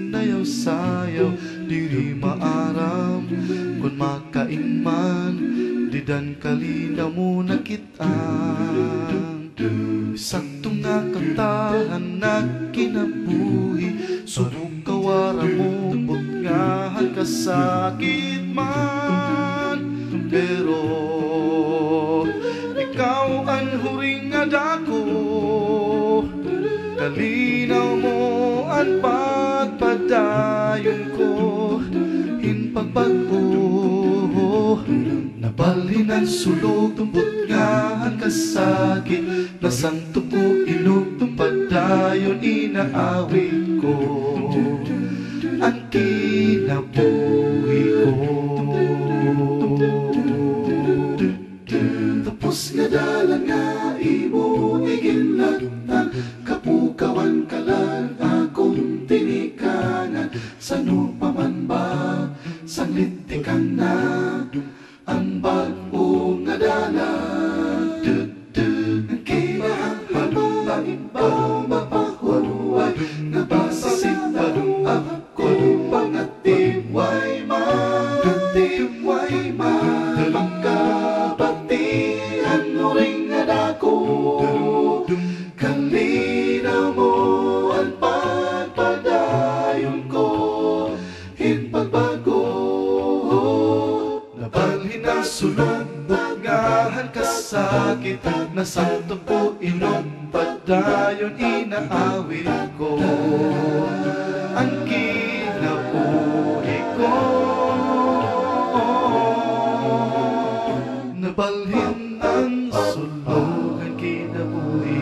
sinayaw sayaw diri maaram kun makaingman didan kalina mo nakitaan. Sakto nga kantahan na kinabuhi subok kawara mo butngahan kasakit man, pero ikaw ang huring nga dako kalinaw mo ang pagpadayon ko hinpagbago nabalhin ang sulog butngahan kasakit nasanto po inog padayon inaawit ko ang kinabuhi ko. Tapos nga dalan nga imo iginlatan kapukawan ka lang akong tinikanan sano pa man ba sanglitikan na ang bago nga dalan ang kinahanglan ibaw mapahuruay nga basisinta ako pangatiway man magkabatihan mo ring nga dako kalinaw mo ang pagpadayon ko hinpagbago nabalhin ang sunod butngahan kasakit nasanto po inog padayon inaawit ko ang kinabuhi ko. Nabalhin ang sulog ang kinabuhi